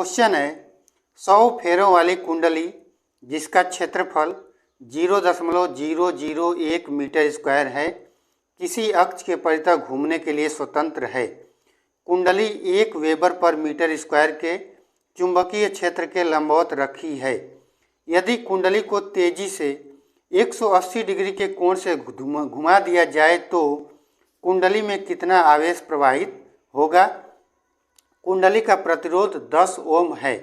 Question है 100 फेरों वाली कुंडली जिसका क्षेत्रफल 0.001 मीटर स्क्वायर है किसी अक्ष के परितः घूमने के लिए स्वतंत्र है। कुंडली 1 वेबर पर मीटर स्क्वायर के चुंबकीय क्षेत्र के लंबवत रखी है। यदि कुंडली को तेजी से 180 डिग्री के कोण से घुमा दिया जाए तो कुंडली में कितना आवेश प्रवाहित होगा। कुंडली का प्रतिरोध 10 ओम है।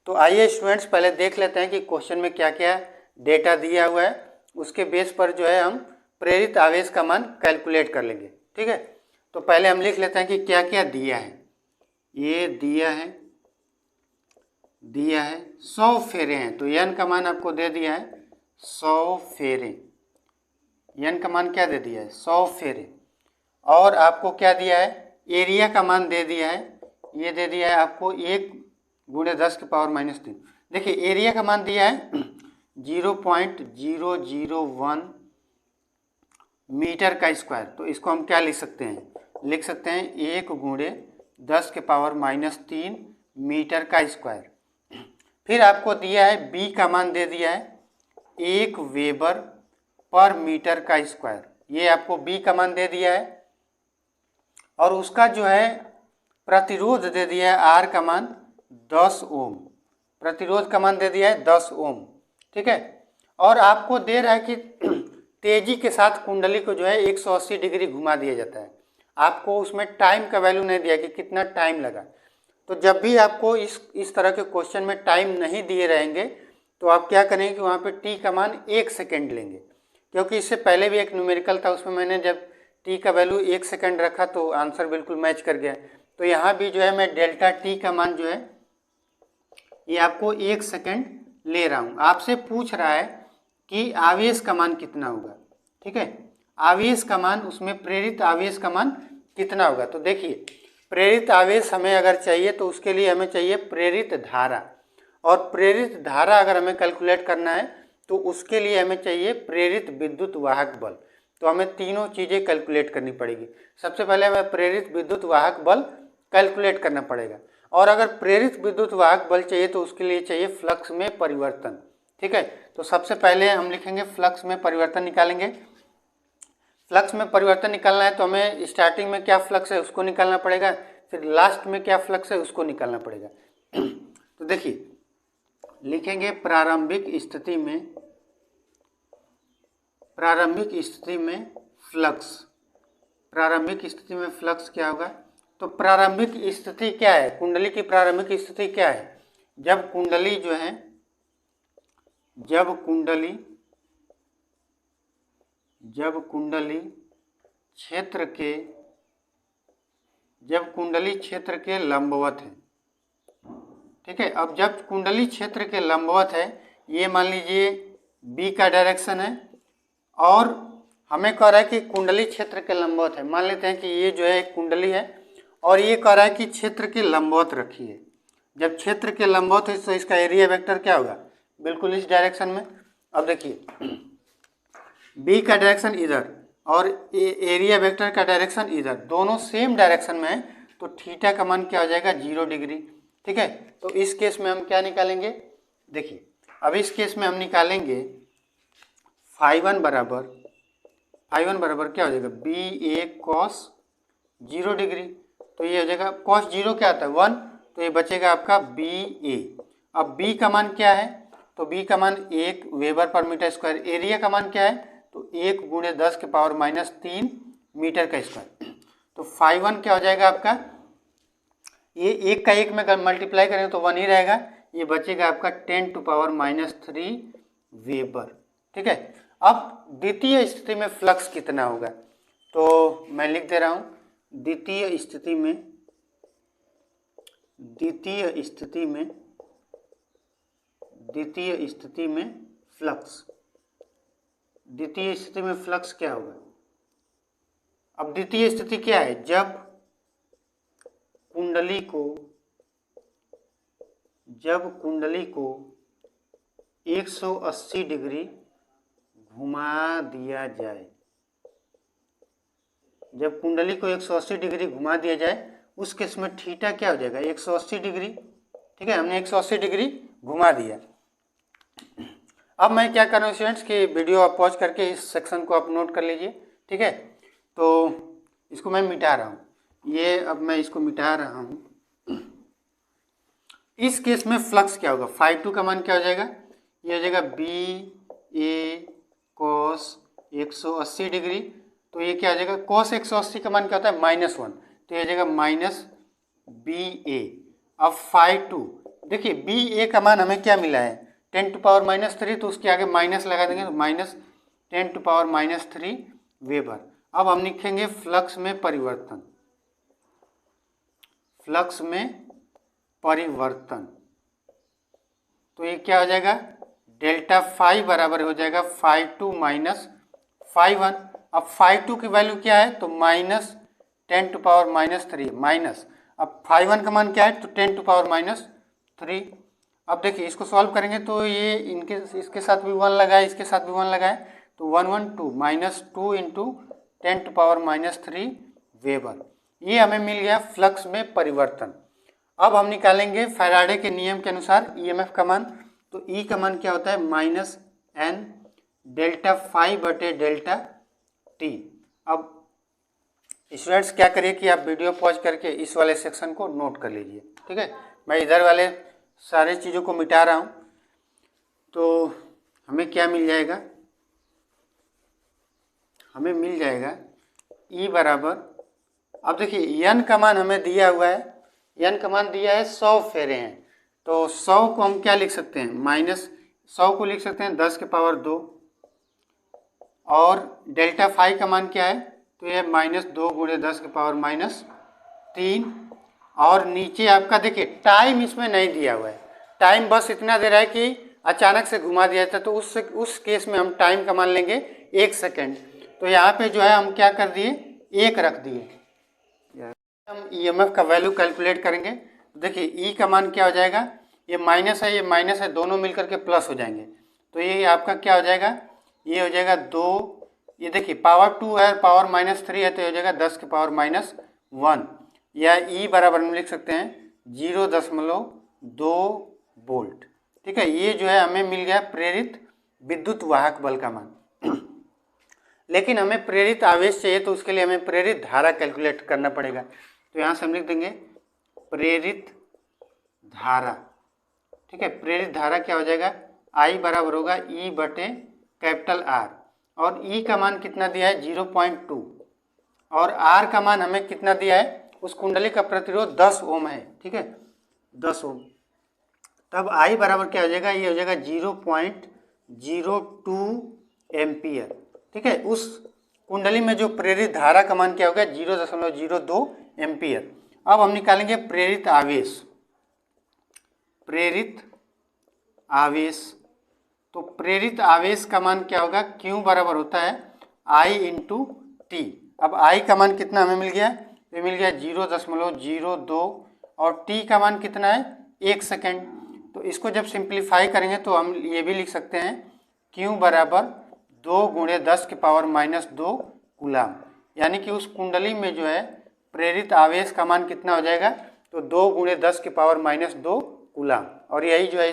तो आइए स्टूडेंट्स पहले देख लेते हैं कि क्वेश्चन में क्या क्या डेटा दिया हुआ है, उसके बेस पर जो है हम प्रेरित आवेश का मान कैलकुलेट कर लेंगे। ठीक है, तो पहले हम लिख लेते हैं कि क्या क्या दिया है। ये दिया है 100 फेरे हैं, तो n का मान आपको दे दिया है 100 फेरे। n का मान क्या दे दिया है 100 फेरे। और आपको क्या दिया है, एरिया का मान दे दिया है, ये दे दिया है आपको 1 × 10⁻³ देखिए एरिया का मान दिया है 0.001 मीटर का स्क्वायर। तो इसको हम क्या लिख सकते हैं, लिख सकते हैं 1 × 10⁻³ मीटर का स्क्वायर। फिर आपको दिया है बी का मान दे दिया है 1 वेबर पर मीटर का स्क्वायर, ये आपको बी का मान दे दिया है। और उसका जो है प्रतिरोध दे दिया है आर का मान 10 ओम, प्रतिरोध का मान दे दिया है 10 ओम। ठीक है, और आपको दे रहा है कि तेजी के साथ कुंडली को जो है 180 डिग्री घुमा दिया जाता है। आपको उसमें टाइम का वैल्यू नहीं दिया कि कितना टाइम लगा। तो जब भी आपको इस तरह के क्वेश्चन में टाइम नहीं दिए रहेंगे तो आप क्या करेंगे कि वहाँ पे टी का मान 1 सेकेंड लेंगे, क्योंकि इससे पहले भी एक न्यूमेरिकल था, उसमें मैंने जब टी का वैल्यू 1 सेकेंड रखा तो आंसर बिल्कुल मैच कर गया। तो यहाँ भी जो है मैं डेल्टा टी का मान जो है ये आपको 1 सेकेंड ले रहा हूँ। आपसे पूछ रहा है कि आवेश का मान कितना होगा। ठीक है, आवेश का मान, उसमें प्रेरित आवेश का मान कितना होगा। तो देखिए प्रेरित आवेश हमें अगर चाहिए तो उसके लिए हमें चाहिए प्रेरित धारा, और प्रेरित धारा अगर हमें कैलकुलेट करना है तो उसके लिए हमें चाहिए प्रेरित विद्युत वाहक बल। तो हमें तीनों चीज़ें कैलकुलेट करनी पड़ेगी। सबसे पहले हमें प्रेरित विद्युत वाहक बल कैलकुलेट करना पड़ेगा, और अगर प्रेरित विद्युत वाहक बल चाहिए तो उसके लिए चाहिए फ्लक्स में परिवर्तन। ठीक है, तो सबसे पहले हम लिखेंगे फ्लक्स में परिवर्तन निकालेंगे। फ्लक्स में परिवर्तन निकालना है तो हमें स्टार्टिंग में क्या फ्लक्स है उसको निकालना पड़ेगा, फिर लास्ट में क्या फ्लक्स है उसको निकालना पड़ेगा। तो देखिए लिखेंगे प्रारंभिक स्थिति में फ्लक्स। प्रारंभिक स्थिति में फ्लक्स क्या होगा, तो प्रारंभिक स्थिति क्या है, कुंडली की प्रारंभिक स्थिति क्या है, जब कुंडली जो है, जब कुंडली क्षेत्र के लंबवत है। ठीक है, अब जब कुंडली क्षेत्र के लंबवत है, ये मान लीजिए बी का डायरेक्शन है और हमें कह रहा है कि कुंडली क्षेत्र के लंबवत है। मान लेते हैं कि ये जो है एक कुंडली है और ये कह रहा है कि क्षेत्र के लंबवत रखिए। जब क्षेत्र के लंबवत है तो इसका एरिया वेक्टर क्या होगा, बिल्कुल इस डायरेक्शन में। अब देखिए बी का डायरेक्शन इधर और एरिया वेक्टर का डायरेक्शन इधर, दोनों सेम डायरेक्शन में है, तो थीटा का मान क्या हो जाएगा 0 डिग्री। ठीक है, तो इस केस में हम क्या निकालेंगे, देखिए अब इस केस में हम निकालेंगे φ1 बराबर क्या हो जाएगा BA cos 0 डिग्री। तो ये हो जाएगा cos 0 क्या आता है 1, तो ये बचेगा आपका BA। अब B का मान क्या है, तो B का मान 1 वेबर पर मीटर स्क्वायर। एरिया का मान क्या है, तो 1 × 10⁻³ मीटर का स्क्वायर। तो φ1 क्या हो जाएगा आपका, ये 1 का 1 में मल्टीप्लाई करेंगे तो 1 ही रहेगा, ये बचेगा आपका 10⁻³ वेबर। ठीक है, अब द्वितीय स्थिति में फ्लक्स कितना होगा, तो मैं लिख दे रहा हूँ द्वितीय स्थिति में फ्लक्स क्या होगा। अब द्वितीय स्थिति क्या है, जब कुंडली को 180 डिग्री घुमा दिया जाए। जब कुंडली को 180 डिग्री घुमा दिया जाए उस केस में थीटा क्या हो जाएगा 180 डिग्री। ठीक है, हमने 180 डिग्री घुमा दिया। अब मैं क्या कर रहा हूँ स्टूडेंट्स कि वीडियो आप पॉज करके इस सेक्शन को आप नोट कर लीजिए। ठीक है, तो इसको मैं मिटा रहा हूँ, ये अब मैं इसको मिटा रहा हूँ। इस केस में फ्लक्स क्या होगा, φ2 का मान क्या हो जाएगा, ये हो जाएगा बी ए cos 180 डिग्री। तो ये क्या हो जाएगा, cos 180 का मान क्या होता है -1, तो ये हो जाएगा -BA। अब φ2 देखिए, BA का मान हमें क्या मिला है 10⁻³ तो उसके आगे माइनस लगा देंगे तो -10⁻³ वेबर। अब हम लिखेंगे फ्लक्स में परिवर्तन, फ्लक्स में परिवर्तन, तो ये क्या हो जाएगा डेल्टा फाई बराबर हो जाएगा φ2 माइनस φ1। अब φ2 की वैल्यू क्या है तो -10⁻³ माइनस, अब φ1 का मान क्या है तो 10⁻³ अब देखिए इसको सॉल्व करेंगे तो ये इनके इसके साथ भी 1 लगाए, इसके साथ भी 1 लगाए, तो 1 1 2 -2 इंटू 10⁻³ वेबर। ये हमें मिल गया फ्लक्स में परिवर्तन। अब हम निकालेंगे फैराडे के नियम के अनुसार ईएमएफ का मान, तो ई का मान क्या होता है -n डेल्टा फाई बटे डेल्टा टी। अब स्टूडेंट्स क्या करिए कि आप वीडियो पॉज करके इस वाले सेक्शन को नोट कर लीजिए। ठीक है, मैं इधर वाले सारे चीज़ों को मिटा रहा हूँ, तो हमें क्या मिल जाएगा, हमें मिल जाएगा ई बराबर, अब देखिए एन का मान हमें दिया हुआ है, एन का मान दिया है 100 फेरे हैं, तो 100 को हम क्या लिख सकते हैं -100 को लिख सकते हैं 10⁻², और डेल्टा फाई का मान क्या है तो ये -2 × 10⁻³ और नीचे आपका देखिए टाइम इसमें नहीं दिया हुआ है, टाइम बस इतना दे रहा है कि अचानक से घुमा दिया जाता है, तो उस केस में हम टाइम का मान लेंगे 1 सेकेंड। तो यहाँ पे जो है हम क्या कर दिए 1 रख दिए। हम ईएमएफ का वैल्यू कैलकुलेट करेंगे, देखिए ई का मान क्या हो जाएगा, ये माइनस है ये माइनस है, दोनों मिलकर के प्लस हो जाएंगे, तो ये आपका क्या हो जाएगा, ये हो जाएगा 2, ये देखिए पावर 2 है पावर -3 है, तो ये हो जाएगा 10⁻⁻1, या ई बराबर हम लिख सकते हैं 0.2 वोल्ट। ठीक है, ये जो है हमें मिल गया प्रेरित विद्युत वाहक बल का मान। लेकिन हमें प्रेरित आवेश चाहिए, तो उसके लिए हमें प्रेरित धारा कैलकुलेट करना पड़ेगा, तो यहाँ से हम लिख देंगे प्रेरित धारा। ठीक है, प्रेरित धारा क्या हो जाएगा, I बराबर होगा E बटे R, और E का मान कितना दिया है 0.2, और R का मान हमें कितना दिया है, उस कुंडली का प्रतिरोध 10 ओम है। ठीक है, 10 ओम, तब I बराबर क्या हो जाएगा, ये हो जाएगा 0.02 एम्पियर। ठीक है, उस कुंडली में जो प्रेरित धारा का मान क्या होगा 0.02 एम्पियर। अब हम निकालेंगे प्रेरित आवेश, प्रेरित आवेश, तो प्रेरित आवेश का मान क्या होगा, Q बराबर होता है I इंटू टी। अब I का मान कितना हमें मिल गया, ये मिल गया 0.02, और T का मान कितना है 1 सेकेंड। तो इसको जब सिंप्लीफाई करेंगे तो हम ये भी लिख सकते हैं Q बराबर 2 × 10⁻² कूलाम, यानी कि उस कुंडली में जो है प्रेरित आवेश का मान कितना हो जाएगा तो 2 × 10⁻² कूलाम, और यही जो है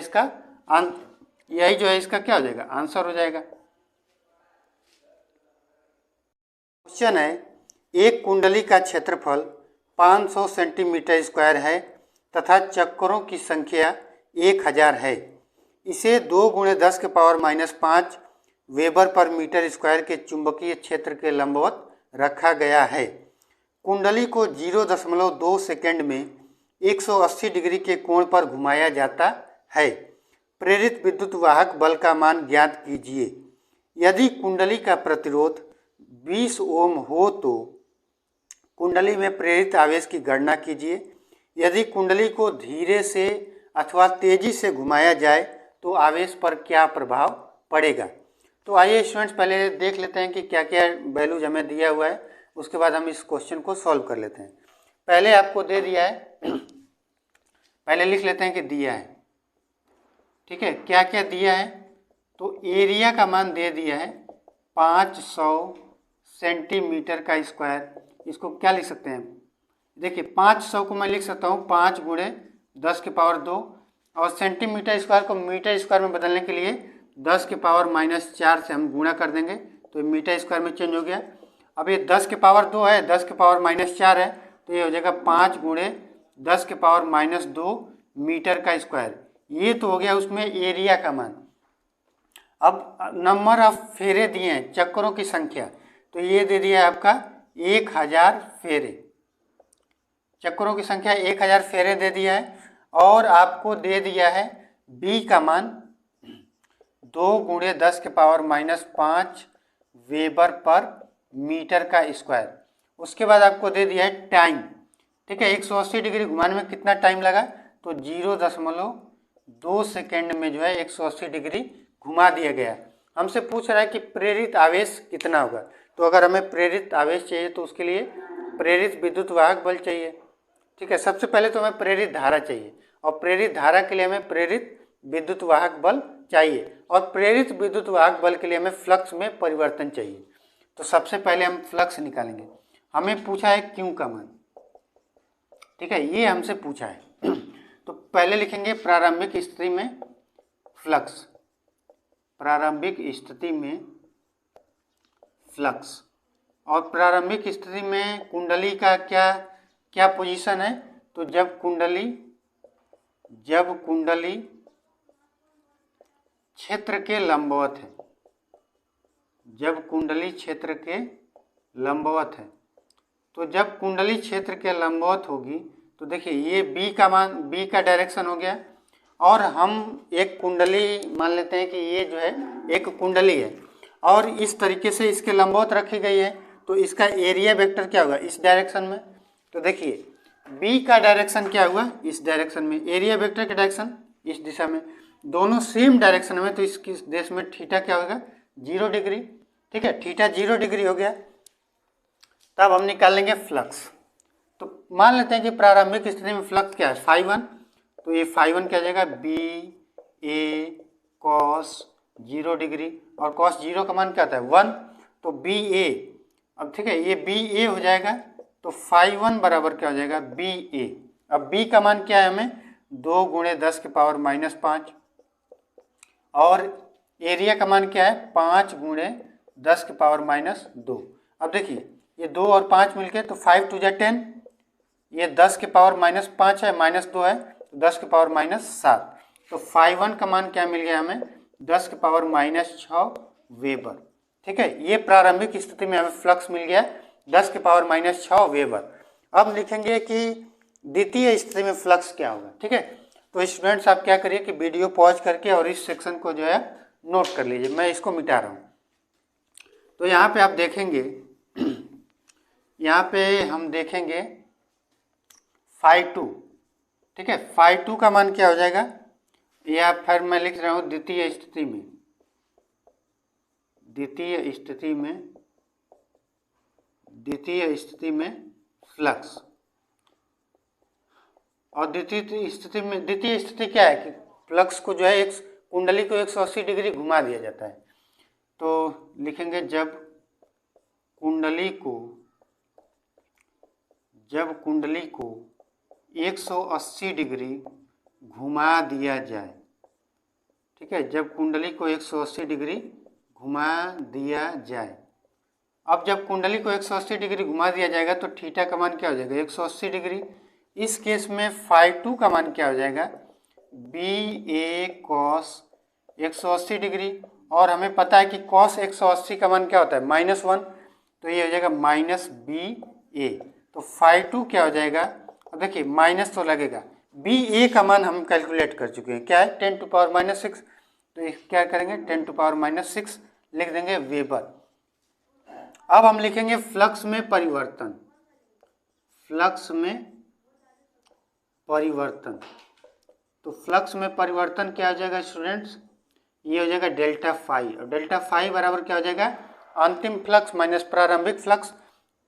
इसका क्या हो जाएगा आंसर हो जाएगा। क्वेश्चन है, एक कुंडली का क्षेत्रफल 500 सेंटीमीटर² है तथा चक्करों की संख्या 1000 है। इसे 2 × 10⁻5 वेबर पर मीटर स्क्वायर के चुंबकीय क्षेत्र के लंबवत रखा गया है। कुंडली को 0.2 सेकेंड में 180 डिग्री के कोण पर घुमाया जाता है। प्रेरित विद्युत वाहक बल का मान ज्ञात कीजिए। यदि कुंडली का प्रतिरोध 20 ओम हो तो कुंडली में प्रेरित आवेश की गणना कीजिए। यदि कुंडली को धीरे से अथवा तेजी से घुमाया जाए तो आवेश पर क्या प्रभाव पड़ेगा। तो आइए स्टूडेंट्स पहले देख लेते हैं कि क्या क्या वैल्यूज हमें दिया हुआ है, उसके बाद हम इस क्वेश्चन को सॉल्व कर लेते हैं। पहले आपको दे दिया है, पहले लिख लेते हैं कि दिया है। ठीक है, क्या क्या दिया है, तो एरिया का मान दे दिया है 500 सेंटीमीटर का स्क्वायर। इसको क्या लिख सकते हैं, देखिए 500 को मैं लिख सकता हूँ 5 × 10⁻², और सेंटीमीटर स्क्वायर को मीटर स्क्वायर में बदलने के लिए 10 के पावर -4 से हम गुणा कर देंगे तो मीटर स्क्वायर में चेंज हो गया। अब ये 10 के पावर 2 है, 10 के पावर -4 है तो ये हो जाएगा 5 गुणे 10 के पावर -2 मीटर का स्क्वायर। ये तो हो गया उसमें एरिया का मान। अब नंबर ऑफ फेरे दिए हैं, चक्करों की संख्या, तो ये दे दिया है आपका 1000 फेरे। चक्करों की संख्या 1000 फेरे दे दिया है। और आपको दे दिया है बी का मान 2 गुणे 10 के पावर -5 वेबर पर मीटर का स्क्वायर। उसके बाद आपको दे दिया है टाइम, ठीक है, 180 डिग्री घुमाने में कितना टाइम लगा, तो 0.2 सेकेंड में जो है 180 डिग्री घुमा दिया गया। हमसे पूछ रहा है कि प्रेरित आवेश कितना होगा, तो अगर हमें प्रेरित आवेश चाहिए तो उसके लिए प्रेरित विद्युत वाहक बल चाहिए, ठीक है। सबसे पहले तो हमें प्रेरित धारा चाहिए और प्रेरित धारा के लिए हमें प्रेरित विद्युत वाहक बल चाहिए और प्रेरित विद्युत वाहक बल के लिए हमें फ्लक्स में परिवर्तन चाहिए। तो सबसे पहले हम फ्लक्स निकालेंगे। हमें पूछा है क्यू का मान, ठीक है, ये हमसे पूछा है। तो पहले लिखेंगे प्रारंभिक स्थिति में फ्लक्स, प्रारंभिक स्थिति में फ्लक्स। और प्रारंभिक स्थिति में कुंडली का क्या पोजीशन है, तो जब कुंडली क्षेत्र के लंबवत है, जब कुंडली क्षेत्र के लंबवत है, तो जब कुंडली क्षेत्र के लंबवत होगी तो देखिए ये बी का मान, बी का डायरेक्शन हो गया। और हम एक कुंडली मान लेते हैं कि ये जो है एक कुंडली है और इस तरीके से इसके लंबवत रखी गई है, तो इसका एरिया वेक्टर क्या होगा, इस डायरेक्शन में। तो देखिए बी का डायरेक्शन क्या हुआ, इस डायरेक्शन में, एरिया वेक्टर का डायरेक्शन इस दिशा में, दोनों सेम डायरेक्शन में, तो इसकी देश में थीटा क्या होगा, 0 डिग्री, ठीक है, थीटा 0 डिग्री हो गया। तब हम निकाल लेंगे फ्लक्स। तो मान लेते हैं कि प्रारंभिक स्थिति में फ्लक्स क्या है, φ1, तो ये φ1 क्या हो जाएगा, बी ए कॉस 0 डिग्री, और कॉस 0 का मान क्या आता है 1, तो बी ए, अब ठीक है ये बी ए हो जाएगा, तो φ1 बराबर क्या हो जाएगा, बी ए। अब बी का मान क्या है हमें, 2 गुणे 10 के पावर -5, और एरिया का मान क्या है, 5 गुणे 10 के पावर -2। अब देखिए ये 2 और 5 मिलके तो 5 2 जा 10, ये 10 के पावर -5 है, -2 है, तो 10 के पावर -7, तो φ1 का मान क्या मिल गया हमें, 10 के पावर -6 वेबर, ठीक है। ये प्रारंभिक स्थिति में हमें फ्लक्स मिल गया 10 के पावर -6 वेबर। अब लिखेंगे कि द्वितीय स्थिति में फ्लक्स क्या होगा, ठीक है। तो स्टूडेंट्स आप क्या करिए कि वीडियो पॉज करके और इस सेक्शन को जो है नोट कर लीजिए, मैं इसको मिटा रहा हूँ। तो यहाँ पे आप देखेंगे, यहाँ पे हम देखेंगे φ2, ठीक है, φ2 का मान क्या हो जाएगा, या फिर मैं लिख रहा हूँ द्वितीय स्थिति में, द्वितीय स्थिति में फ्लक्स। और द्वितीय स्थिति क्या है कि फ्लक्स को जो है एक कुंडली को 180 डिग्री घुमा दिया जाता है। तो लिखेंगे जब कुंडली को 180 डिग्री घुमा दिया जाए, ठीक है, जब कुंडली को 180 डिग्री घुमा दिया जाए। अब जब कुंडली को 180 डिग्री घुमा दिया जाएगा तो थीटा का मान क्या हो जाएगा, 180 डिग्री। इस केस में φ2 का मान क्या हो जाएगा, बी ए कॉस 180 डिग्री, और हमें पता है कि कॉस 180 का मान क्या होता है, -1, तो ये हो जाएगा -बी ए। तो φ2 क्या हो जाएगा, अब देखिए माइनस तो लगेगा, बी ए का मान हम कैलकुलेट कर चुके हैं, क्या है 10⁻⁶, तो क्या करेंगे 10⁻⁶ लिख देंगे वेबर। अब हम लिखेंगे फ्लक्स में परिवर्तन, फ्लक्स में परिवर्तन। तो फ्लक्स में परिवर्तन क्या हो जाएगा स्टूडेंट्स, ये हो जाएगा डेल्टा फाई, और डेल्टा फाई बराबर क्या हो जाएगा, अंतिम फ्लक्स माइनस प्रारंभिक फ्लक्स,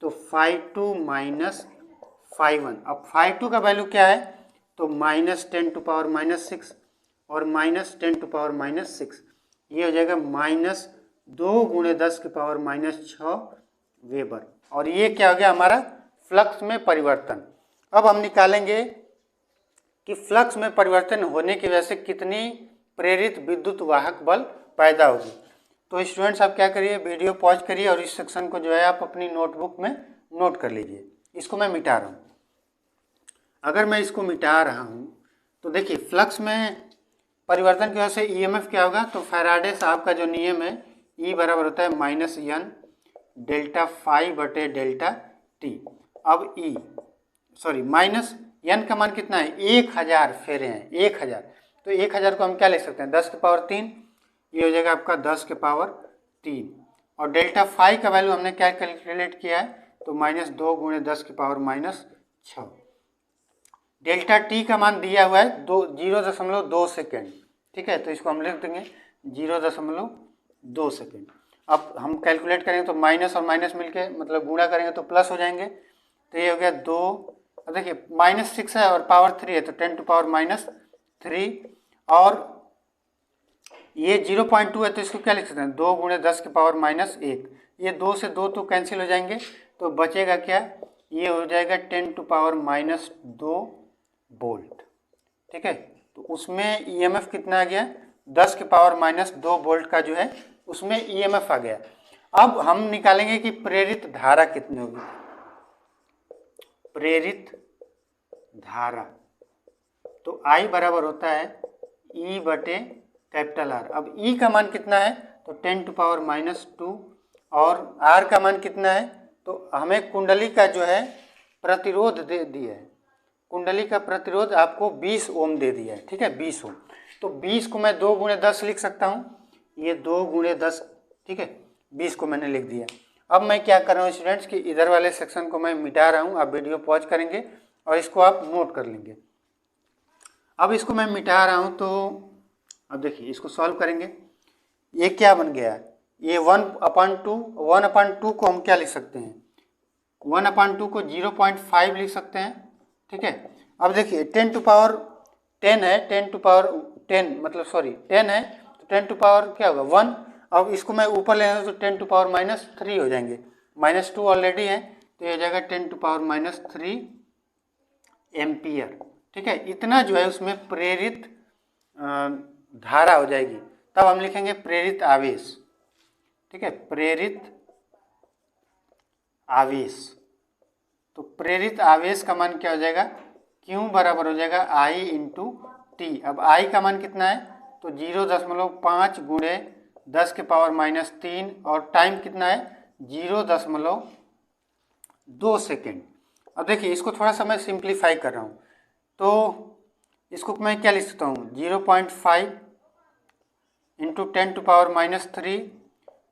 तो φ2 माइनस φ1। अब φ2 का वैल्यू क्या है, तो -10⁻⁶ और -10⁻⁶, ये हो जाएगा -2 गुणे 10 के पावर -6 वेबर। और ये क्या हो गया हमारा फ्लक्स में परिवर्तन। अब हम निकालेंगे कि फ्लक्स में परिवर्तन होने की वजह से कितनी प्रेरित विद्युत वाहक बल पैदा होगी। तो स्टूडेंट्स आप क्या करिए, वीडियो पॉज करिए और इस सेक्शन को जो है आप अपनी नोटबुक में नोट कर लीजिए। इसको मैं मिटा रहा हूँ। अगर मैं इसको मिटा रहा हूँ तो देखिए फ्लक्स में परिवर्तन की वजह से ईएमएफ क्या होगा, तो फैराडे साहब का जो नियम है E बराबर होता है -n डेल्टा फाई बटे डेल्टा टी। अब माइनस n का मान कितना है, 1000 फेरे हैं, 1000। तो 1000 को हम क्या लिख सकते हैं, 10 की पावर 3, ये हो जाएगा आपका 10 की पावर 3। और डेल्टा फाई का वैल्यू हमने क्या कैलकुलेट किया है, तो -2 गुणे 10 की पावर -6। डेल्टा टी का मान दिया हुआ है 0.2 सेकेंड, ठीक है, तो इसको हम लिख देंगे 0.2 सेकेंड। अब हम कैलकुलेट करेंगे तो माइनस और माइनस मिलके मतलब गुणा करेंगे तो प्लस हो जाएंगे, तो ये हो गया 2। अब देखिए -6 है और पावर 3 है तो 10 टू पावर -3, और ये 0.2 है तो इसको क्या लिख सकते हैं, 2 गुणे 10 की पावर -1। ये 2 से 2 तो कैंसिल हो जाएंगे, तो बचेगा क्या, ये हो जाएगा 10 टू पावर -2 वोल्ट, ठीक है। तो उसमें ईएमएफ कितना आ गया, 10 की पावर -2 वोल्ट का जो है उसमें ईएमएफ आ गया। अब हम निकालेंगे कि प्रेरित धारा कितनी होगी। प्रेरित धारा तो I बराबर होता है E बटे कैपिटल R। अब E का मान कितना है, तो 10 टू पावर -2, और R का मान कितना है, तो हमें कुंडली का जो है प्रतिरोध दे दिया है। कुंडली का प्रतिरोध आपको 20 ओम दे दिया है, ठीक है, 20 ओम। तो 20 को मैं 2 गुणे 10 लिख सकता हूँ, ये 2 गुणे 10, ठीक है, 20 को मैंने लिख दिया। अब मैं क्या कर रहा हूँ स्टूडेंट्स कि इधर वाले सेक्शन को मैं मिटा रहा हूँ, आप वीडियो पॉज करेंगे और इसको आप नोट कर लेंगे। अब इसको मैं मिटा रहा हूँ, तो अब देखिए इसको सॉल्व करेंगे। ये क्या बन गया, ये 1/2 को हम क्या लिख सकते हैं, 1/2 को 0.5 लिख सकते हैं, ठीक है। अब देखिए 10 टू पावर 10 है, 10 टू पावर 10 मतलब सॉरी 10 है, तो 10 टू पावर क्या होगा 1। अब इसको मैं ऊपर ले आऊँ तो 10 टू पावर -3 हो जाएंगे, -2 ऑलरेडी है, तो ये हो जाएगा 10 टू पावर -3 एम्पियर, ठीक है। इतना जो है उसमें प्रेरित धारा हो जाएगी। तब हम लिखेंगे प्रेरित आवेश, ठीक है, प्रेरित आवेश। तो प्रेरित आवेश का मान क्या हो जाएगा, Q बराबर हो जाएगा I इंटू टी। अब I का मान कितना है, तो 0.5 गुणे 10 के पावर -3, और टाइम कितना है 0.2 सेकेंड। अब देखिए इसको थोड़ा सा मैं सिंप्लीफाई कर रहा हूँ, तो इसको मैं क्या लिख सकता हूँ, 0.5 इंटू 10 टू पावर -3,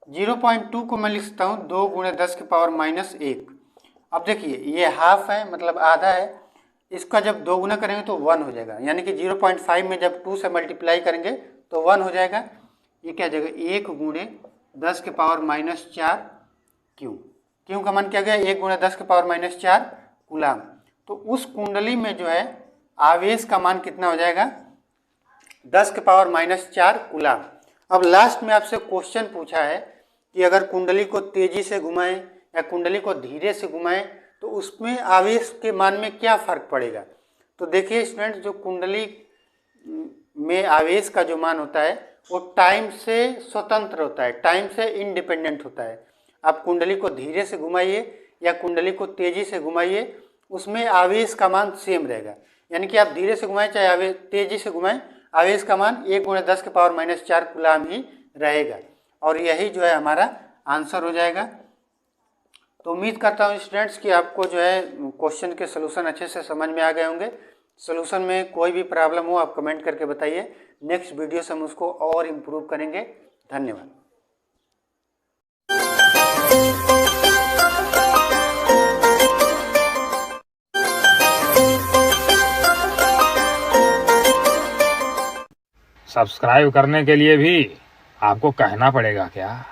0.2 को मैं लिख सकता हूँ 2 गुणे 10 के पावर -1। अब देखिए ये हाफ है मतलब आधा है, इसका जब 2 गुना करेंगे तो 1 हो जाएगा, यानी कि 0.5 में जब 2 से मल्टीप्लाई करेंगे तो 1 हो जाएगा। ये क्या जाएगा 1 गुणे 10 के पावर -4 क्यू का मान क्या गया, 1 गुणे 10 के पावर -4 कूलाम। तो उस कुंडली में जो है आवेश का मान कितना हो जाएगा, 10 के पावर -4 कूलाम। अब लास्ट में आपसे क्वेश्चन पूछा है कि अगर कुंडली को तेजी से घुमाएं या कुंडली को धीरे से घुमाएं तो उसमें आवेश के मान में क्या फर्क पड़ेगा। तो देखिए स्टूडेंट्स, जो कुंडली में आवेश का जो मान होता है वो टाइम से स्वतंत्र होता है, टाइम से इंडिपेंडेंट होता है। आप कुंडली को धीरे से घुमाइए या कुंडली को तेजी से घुमाइए, उसमें आवेश का मान सेम रहेगा। यानी कि आप धीरे से घुमाएं चाहे आवेश तेजी से घुमाएं, आवेश का मान 1 गुणे 10 के पावर -4 कूलाम ही रहेगा। और यही जो है हमारा आंसर हो जाएगा। तो उम्मीद करता हूँ स्टूडेंट्स कि आपको जो है क्वेश्चन के सलूशन अच्छे से समझ में आ गए होंगे। सलूशन में कोई भी प्रॉब्लम हो आप कमेंट करके बताइए, नेक्स्ट वीडियो से हम उसको और इम्प्रूव करेंगे। धन्यवाद। सब्सक्राइब करने के लिए भी आपको कहना पड़ेगा क्या?